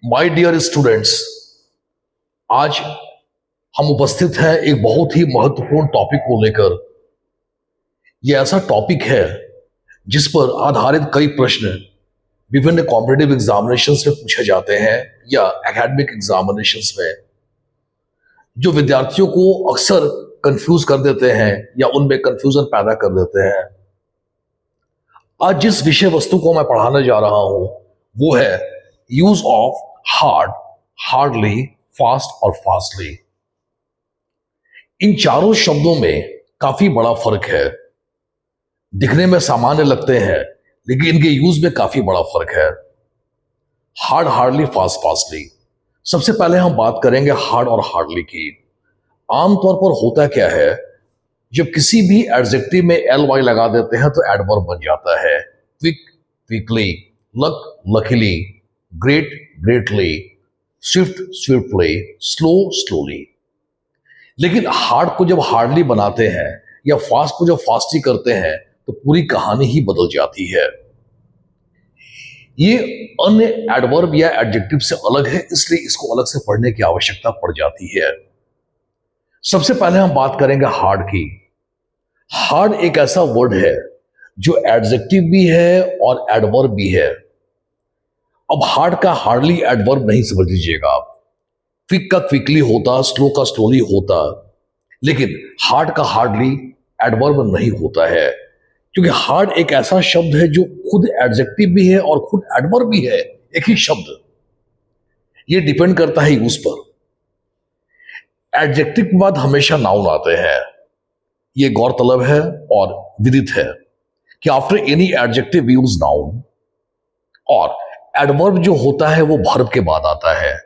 My dear students, आज हम उपस्थित हैं एक बहुत ही महत्वपूर्ण टॉपिक को लेकर। यह ऐसा टॉपिक है जिस पर आधारित कई प्रश्न विभिन्न कॉम्पिटिटिव एग्जामिनेशंस में पूछे जाते हैं या एकेडमिक एग्जामिनेशंस में, जो विद्यार्थियों को अक्सर कंफ्यूज कर देते हैं या उनमें कंफ्यूजन पैदा कर देते हैं। आज जिस विषय वस्तु को मैं पढ़ाने जा रहा हूं वो है use of hard, hardly, fast और फास्टली। इन चारों शब्दों में काफी बड़ा फर्क है। दिखने में सामान्य लगते हैं लेकिन इनके यूज में काफी बड़ा फर्क है। Hard, hardly, fast, fastly. सबसे पहले हम बात करेंगे हार्ड और हार्डली की। आमतौर पर होता क्या है, जब किसी भी एडजेक्टिव में एल वाई लगा देते हैं तो एडवर्ब बन जाता है। Quick, quickly, luck, luckily, great, greatly, Swift, swiftly, slow, slowly. लेकिन हार्ड को जब हार्डली बनाते हैं या फास्ट को जब फास्टली करते हैं तो पूरी कहानी ही बदल जाती है। ये अन्य एडवर्ब या एडजेक्टिव से अलग है, इसलिए इसको अलग से पढ़ने की आवश्यकता पड़ जाती है। सबसे पहले हम बात करेंगे हार्ड की। हार्ड एक ऐसा वर्ड है जो एडजेक्टिव भी है और एडवर्ब भी है। अब हार्ड का हार्डली एडवर्ब नहीं समझ लीजिएगा आप। क्विक का क्विकली होता, स्लो का स्लोली होता, लेकिन हार्ड का हार्डली एडवर्ब नहीं होता है, क्योंकि हार्ड एक ऐसा शब्द है जो खुद एडजेक्टिव भी है और खुद एडवर्ब भी है, एक ही शब्द। ये डिपेंड करता है यूज पर। एडजेक्टिव के बाद हमेशा नाउन आते हैं। ये गौरतलब है और विदित है कि after any adjective we use noun, और एडवर्ब जो होता है वो वर्ब के बाद आता है।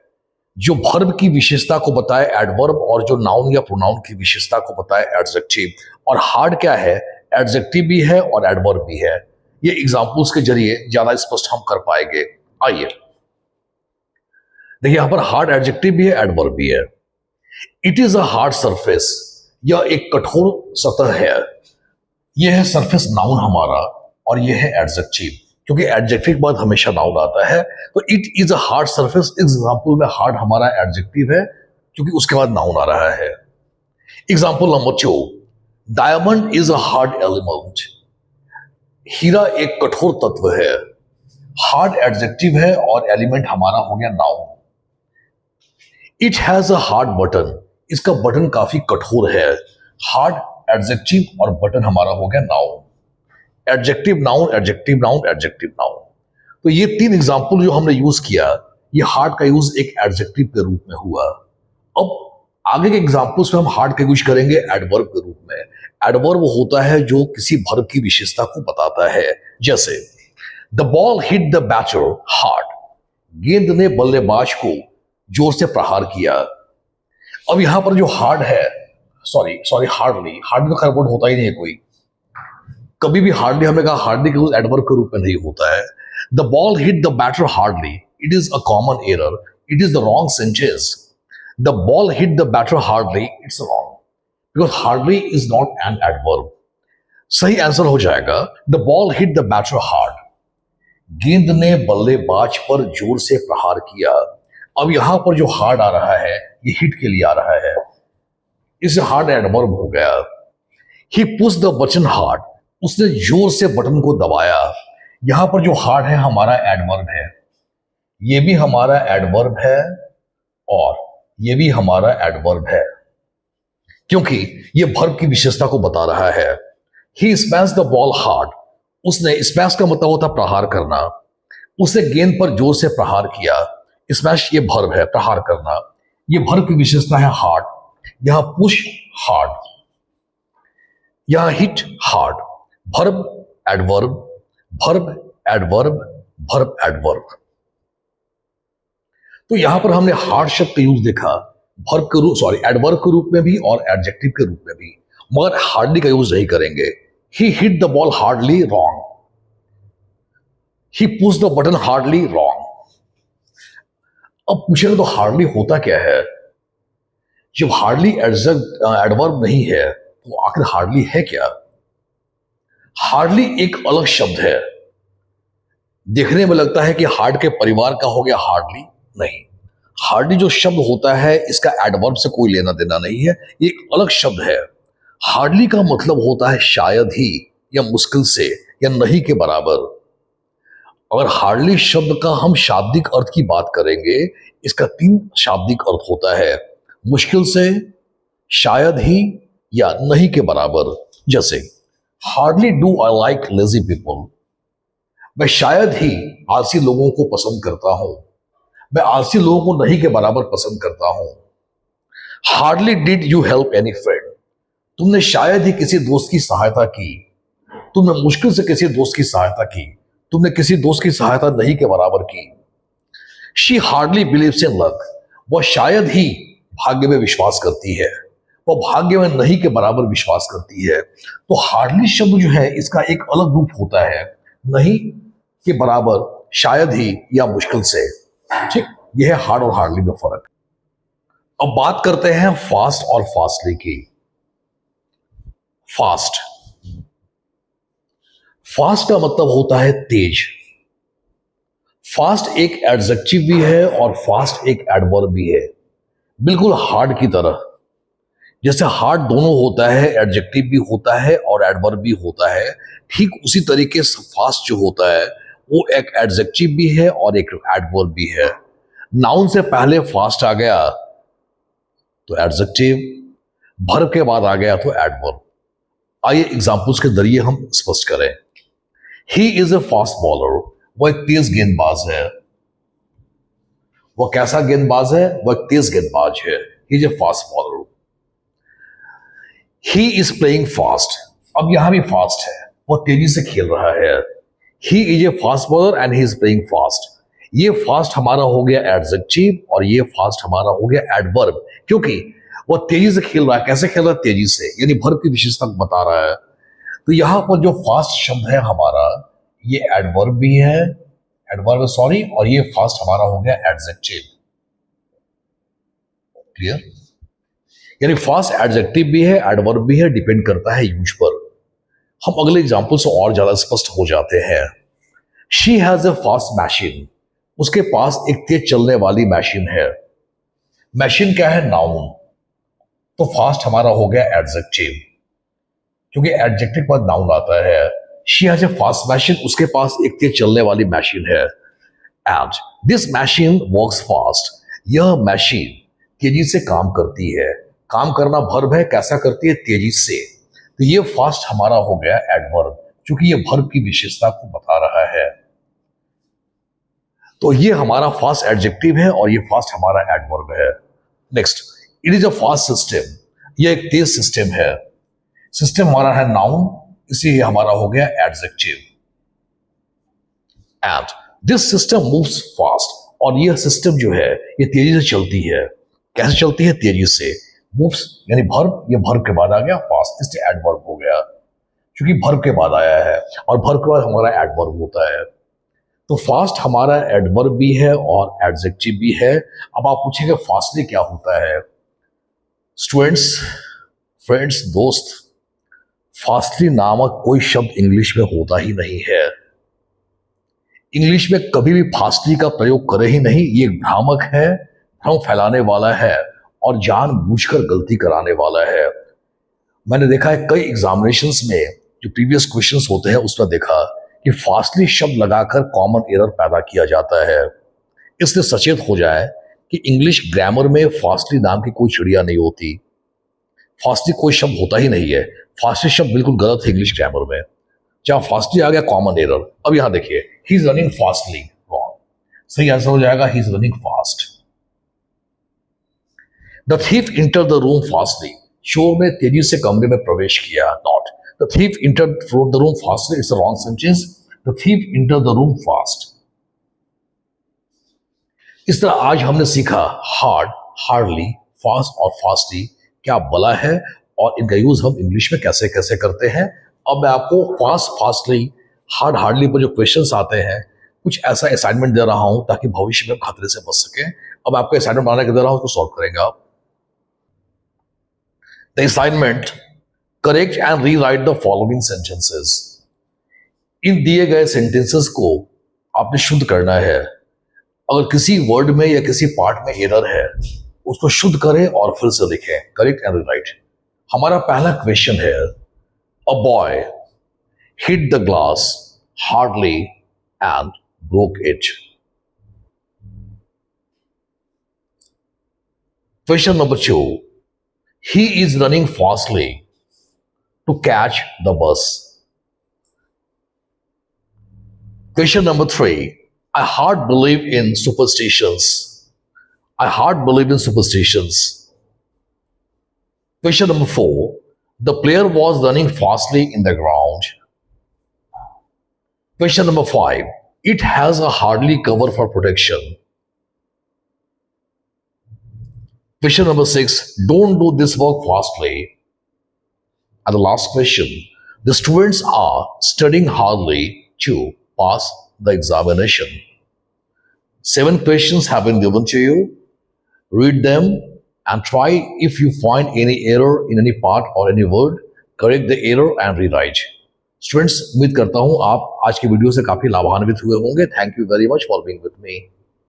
जो वर्ब की विशेषता को बताए एडवर्ब, और जो नाउन या प्रोनाउन की विशेषता को बताए एडजेक्टिव। और हार्ड क्या है, एडजेक्टिव भी है और एडवर्ब भी है। ये एग्जांपल्स के जरिए ज्यादा स्पष्ट हम कर पाएंगे। आइए देखिए, यहां पर हार्ड एडजेक्टिव भी है, एडवर्ब भी है। It is a hard surface, यह एक कठोर सतह है। यह है सरफेस नाउन हमारा, और यह है एडजेक्टिव, क्योंकि एडजेक्टिव के बाद हमेशा नाउन आता है। तो it is a hard surface, example में हार्ड हमारा एडजेक्टिव है क्योंकि उसके बाद नाउन आ रहा है। Example number 2, diamond is a hard element. हीरा एक कठोर तत्व है। हार्ड एडजेक्टिव है और एलिमेंट हमारा हो गया noun. It has a hard button, इसका बटन काफी कठोर है। हार्ड एडजेक्टिव और बटन हमारा हो गया noun. Adjective noun, adjective noun, adjective noun. तो ये तीन एग्जाम्पल जो हमने यूज किया, ये हार्ड का यूज एक एडजेक्टिव के रूप में हुआ। अब आगे के एग्जाम्पल्स में हम हार्ड का यूज करेंगे एडवर्ब के रूप में। एडवर्ब होता है जो किसी वर्ब की विशेषता को बताता है। जैसे the ball hit the batter hard, गेंद ने बल्लेबाज को जोर से प्रहार किया। अब यहां पर जो हार्ड है, सॉरी हार्डली, हार्डली तो खैर वर्ड होता ही नहीं है कोई। कभी भी हार्डली, हमने कहा हार्डली का यूज एडवर्ब के रूप में नहीं होता है। The ball hit the batter hardly, it is a common error, it is the wrong sentence. The ball hit the batter hardly, it's wrong, because hardly is not an adverb. सही answer हो जाएगा the ball hit the batter hard, गेंद ने बल्लेबाज पर जोर से प्रहार किया। अब यहां पर जो हार्ड आ रहा है ये हिट के लिए आ रहा है, इसे हार्ड एडवर्ब हो गया। ही पुश द बटन हार्ड, उसने जोर से बटन को दबाया। यहां पर जो हार्ड है हमारा एडवर्ब है, ये भी हमारा एडवर्ब है और ये भी हमारा एडवर्ब है, क्योंकि ये वर्ब की विशेषता को बता रहा है। ही स्मैश द बॉल हार्ड, उसने, स्मैश का मतलब होता प्रहार करना, उसने गेंद पर जोर से प्रहार किया। स्मैश ये वर्ब है, प्रहार करना, ये वर्ब की विशेषता है हार्ड। यहां पुश हार्ड, यहां hit hard. Verb adverb, verb adverb, verb adverb. तो यहां पर हमने हार्ड शब्द का यूज देखा, वर्ब के रूप, एडवर्ब के रूप में भी और एडजेक्टिव के रूप में भी, मगर हार्डली का यूज नहीं करेंगे। He hit the ball hardly, wrong. He push the button hardly, wrong. अब पूछेगा तो हार्डली होता क्या है? जब हार्डली एडवर्ब नहीं है तो आखिर हार्डली है क्या? हार्डली एक अलग शब्द है। देखने में लगता है कि हार्ड के परिवार का हो गया हार्डली, नहीं, हार्डली जो शब्द होता है इसका एडवर्ब से कोई लेना देना नहीं है, ये एक अलग शब्द है। हार्डली का मतलब होता है शायद ही, या मुश्किल से, या नहीं के बराबर। अगर हार्डली शब्द का हम शाब्दिक अर्थ की बात करेंगे, इसका 3 शाब्दिक अर्थ होता है, मुश्किल से, शायद ही, या नहीं के बराबर। जैसे hardly do I like lazy people, मैं शायद ही आलसी लोगों को पसंद करता हूं, मैं आलसी लोगों को नहीं के बराबर पसंद करता हूं। Hardly did you help any friend, तुमने शायद ही किसी दोस्त की सहायता की, तुमने मुश्किल से किसी दोस्त की सहायता की, तुमने किसी दोस्त की सहायता नहीं के बराबर की। She hardly believes in luck, वह शायद ही भाग्य में विश्वास करती है, वह भाग्य में नहीं के बराबर विश्वास करती है। तो हार्डली शब्द जो है इसका एक अलग रूप होता है, नहीं के बराबर, शायद ही, या मुश्किल से। ठीक, यह है हार्ड और हार्डली में फर्क। अब बात करते हैं फास्ट और फास्टली की। फास्ट, फास्ट का मतलब होता है तेज। फास्ट एक एडजेक्टिव भी है और फास्ट एक एडवर्ब भी है, बिल्कुल हार्ड की तरह। जैसे हार्ड दोनों होता है, एडजेक्टिव भी होता है और एडवर्ब भी होता है, ठीक उसी तरीके से फास्ट जो होता है वो एक एडजेक्टिव भी है और एक एडवर्ब भी है। नाउन से पहले फास्ट आ गया तो एडजेक्टिव, वर्ब के बाद आ गया तो एडवर्ब। आइए एग्जांपल्स के जरिए हम स्पष्ट करें। He is a fast bowler, वह एक तेज गेंदबाज है। वह कैसा गेंदबाज है? वह एक तेज गेंदबाज है। He is a fast bowler. He is playing fast, अब यहां भी फास्ट है, वह तेजी से खेल रहा है। He is a fast bowler and he is playing fast. ये फास्ट हमारा हो गया एडजेक्टिव और ये फास्ट हमारा हो गया एडवर्ब, क्योंकि वह तेजी से खेल रहा है। कैसे खेल रहा है? तेजी से, यानी वर्ब की विशेषता बता रहा है। तो यहां पर जो फास्ट शब्द है हमारा, ये एडवर्ब भी है, एडवर्ब सॉरी, और ये फास्ट हमारा हो गया एडजेक्टिव। क्लियर? यानी फास्ट एडजेक्टिव भी है, एडवर्ब भी है, डिपेंड करता है यूज पर। हम अगले एग्जांपल से और ज्यादा स्पष्ट हो जाते हैं। She has a fast machine, उसके पास एक तेज चलने वाली मशीन है। मशीन क्या है? नाउन। तो फास्ट हमारा हो गया एडजेक्टिव, क्योंकि एडजेक्टिव पर नाउन आता है। She has a fast machine, उसके पास एक तेज चलने वाली मशीन है। And this machine works fast, यह मशीन तेजी से काम करती है। काम करना वर्ब है, कैसा करती है? तेजी से। तो ये फास्ट हमारा हो गया एडवर्ब, क्योंकि ये वर्ब की विशेषता को बता रहा है। तो ये हमारा फास्ट एडजेक्टिव है और ये फास्ट हमारा एडवर्ब है। Next, it is a fast system, ये एक तेज सिस्टम है। सिस्टम हमारा है नाउन, इसीलिए हमारा हो गया adjective. And this system moves fast, और यह सिस्टम जो है ये तेजी से चलती है। कैसे चलती है? तेजी से। मूव्स यानी वर्ब, ये वर्ब के बाद आ गया फास्ट, इसलिए एडवर्ब हो गया, क्योंकि वर्ब के बाद आया है और वर्ब के बाद हमारा एडवर्ब होता है। तो फास्ट हमारा एडवर्ब भी है और एडजेक्टिव भी है। अब आप पूछेंगे फास्टली क्या होता है? स्टूडेंट्स, फ्रेंड्स, दोस्त, फास्टली नामक कोई शब्द इंग्लिश में होता ही नहीं है। इंग्लिश में कभी भी फास्टली का प्रयोग करे ही नहीं। ये भ्रामक है, भ्रम फैलाने वाला है और जानबूझकर गलती कराने वाला है। मैंने देखा है कई एग्जामिनेशंस में जो प्रीवियस क्वेश्चंस होते हैं उसमें देखा कि फास्टली शब्द लगाकर कॉमन एरर पैदा किया जाता है। इसलिए सचेत हो जाए कि इंग्लिश ग्रामर में फास्टली नाम की कोई चिड़िया नहीं होती। फास्टली कोई शब्द होता ही नहीं है। फास्टली शब्द बिल्कुल गलत है इंग्लिश ग्रामर में। जहां फास्टली आ गया कॉमन एरर। अब यहां देखिए, he is running fastly, wrong. सही आंसर हो जाएगा he is running fast. The thief enter the room fastly, चोर ने तेजी से कमरे में प्रवेश किया। Not the thief enter the room fastly, it's a wrong sentence. The thief enter the room fast. इस तरह आज हमने सीखा हार्ड, हार्डली, फास्ट और फास्टली क्या बला है और इनका यूज हम इंग्लिश में कैसे कैसे करते हैं। अब मैं आपको फास्ट, फास्टली, हार्ड, हार्डली पर जो क्वेश्चंस आते हैं कुछ ऐसा असाइनमेंट दे रहा हूं ताकि भविष्य में खतरे से बच सके। अब आपको असाइनमेंट बनाने के दे रहा हूं, उसको सॉल्व करेंगे आप। The assignment, correct and rewrite the following sentences. इन दिए गए सेंटेंसेस को आपने शुद्ध करना है। अगर किसी वर्ड में या किसी पार्ट में एरर है उसको शुद्ध करें और फिर से लिखें, करेक्ट एंड राइट। हमारा पहला क्वेश्चन है, a boy hit the glass hardly and broke it. Question number 2, he is running fastly to catch the bus. Question number 3, I hard believe in superstitions. I hard believe in superstitions. Question number 4, the player was running fastly in the ground. Question number 5, it has a hardly cover for protection. Question number 6, don't do this work fastly. And the last question, the students are studying hardly to pass the examination. 7 questions have been given to you. Read them and try. If you find any error in any part or any word, correct the error and rewrite. Students, उम्मीद करता हूं आप आज की video से काफी लाभान्वित हुए होंगे। Thank you very much for being with me.